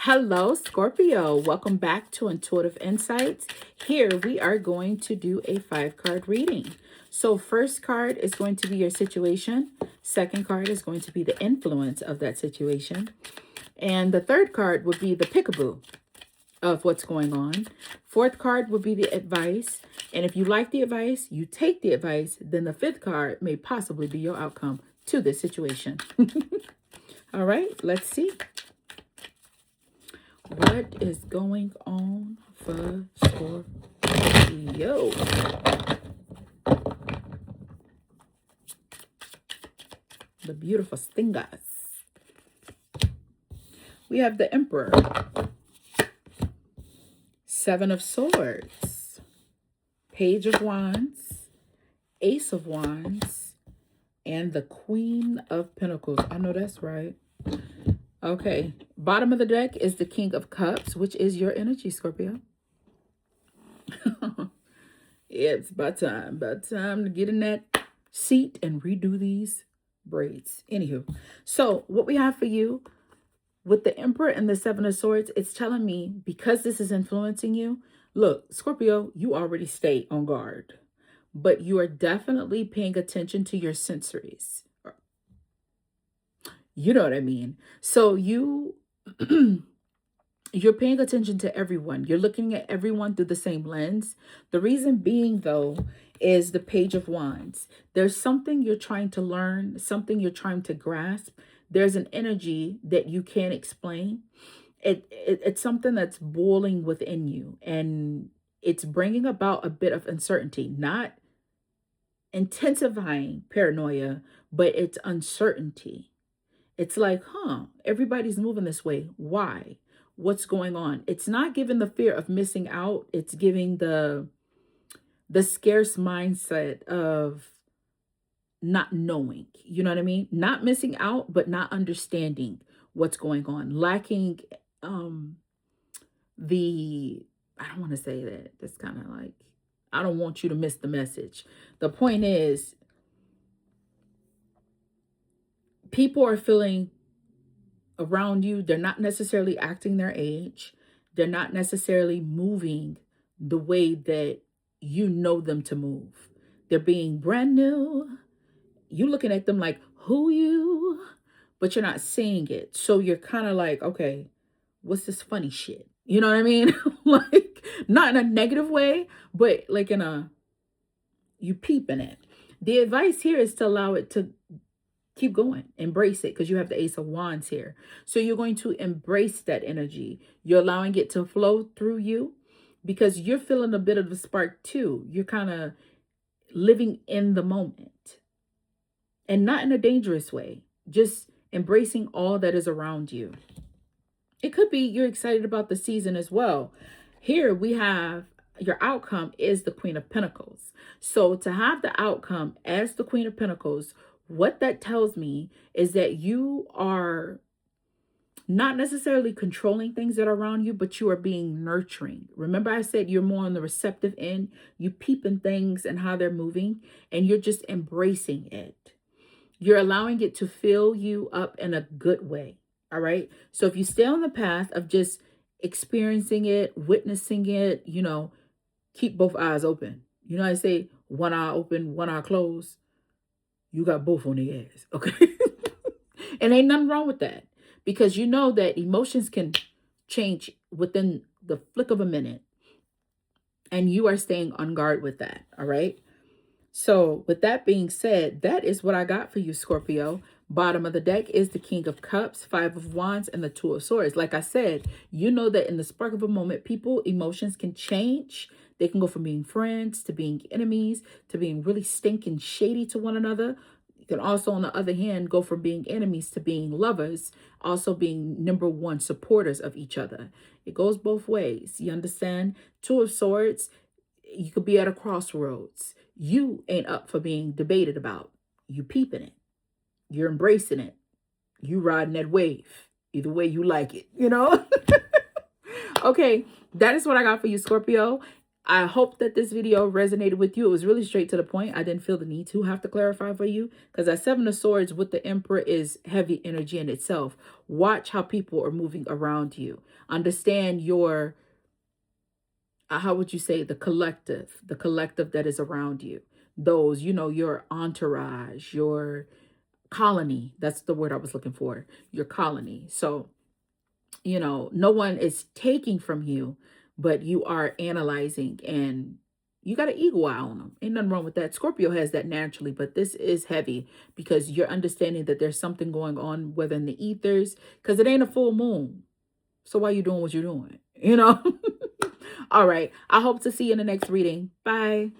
Hello, Scorpio. Welcome back to Intuitive Insights. Here we are going to do a 5-card reading. So first card is going to be your situation. Second card is going to be the influence of that situation. And the third card would be the peekaboo of what's going on. Fourth card would be the advice. And if you like the advice, you take the advice, then the fifth card may possibly be your outcome to this situation. All right, let's see. What is going on for Scorpio? The beautiful stingers. We have the Emperor. Seven of Swords. Page of Wands. Ace of Wands. And the Queen of Pentacles. I know that's right. Okay, bottom of the deck is the King of Cups, which is your energy, Scorpio. It's about time to get in that seat and redo these braids. Anywho, so what we have for you with the Emperor and the Seven of Swords, it's telling me because this is influencing you, look, Scorpio, you already stay on guard, but you are definitely paying attention to your sensories. You know what I mean? So you're paying attention to everyone. You're looking at everyone through the same lens. The reason being, though, is the Page of Wands. There's something you're trying to learn, something you're trying to grasp. There's an energy that you can't explain. It's something that's boiling within you, and it's bringing about a bit of uncertainty, not intensifying paranoia, but it's uncertainty. It's like, everybody's moving this way. Why? What's going on? It's not giving the fear of missing out. It's giving the scarce mindset of not knowing. You know what I mean? Not missing out, but not understanding what's going on. Lacking I don't want to say that. That's kind of like, I don't want you to miss the message. The point is, people are feeling around you, they're not necessarily acting their age. They're not necessarily moving the way that you know them to move. They're being brand new. You're looking at them like, who you? But you're not seeing it. So you're kind of like, okay, what's this funny shit? You know what I mean? Like, not in a negative way, but like you peeping it. The advice here is to allow it to keep going, embrace it, because you have the Ace of Wands here. So you're going to embrace that energy. You're allowing it to flow through you because you're feeling a bit of a spark too. You're kind of living in the moment and not in a dangerous way, just embracing all that is around you. It could be you're excited about the season as well. Here we have your outcome is the Queen of Pentacles. So to have the outcome as the Queen of Pentacles, what that tells me is that you are not necessarily controlling things that are around you, but you are being nurturing. Remember I said you're more on the receptive end. You peeping things and how they're moving, and you're just embracing it. You're allowing it to fill you up in a good way. All right. So if you stay on the path of just experiencing it, witnessing it, keep both eyes open. You know, I say one eye open, one eye closed. You got both on the ass, okay? And ain't nothing wrong with that, because you know that emotions can change within the flick of a minute, and you are staying on guard with that, all right? So with that being said, that is what I got for you, Scorpio. Bottom of the deck is the King of Cups, Five of Wands, and the Two of Swords. Like I said, you know that in the spark of a moment, emotions can change. They can go from being friends to being enemies to being really stinking shady to one another. You can also, on the other hand, go from being enemies to being lovers, also being #1 supporters of each other. It goes both ways. You understand? Two of Swords, you could be at a crossroads. You ain't up for being debated about. You peeping it. You're embracing it. You riding that wave. Either way you like it, Okay, that is what I got for you, Scorpio. I hope that this video resonated with you. It was really straight to the point. I didn't feel the need to have to clarify for you because that Seven of Swords with the Emperor is heavy energy in itself. Watch how people are moving around you. Understand your, how would you say, the collective that is around you. Those, you know, your entourage, your colony. That's the word I was looking for. Your colony. So, you know, no one is taking from you, but you are analyzing and you got an eagle eye on them. Ain't nothing wrong with that. Scorpio has that naturally, but this is heavy because you're understanding that there's something going on within the ethers because it ain't a full moon. So why you doing what you're doing? You know? All right. I hope to see you in the next reading. Bye.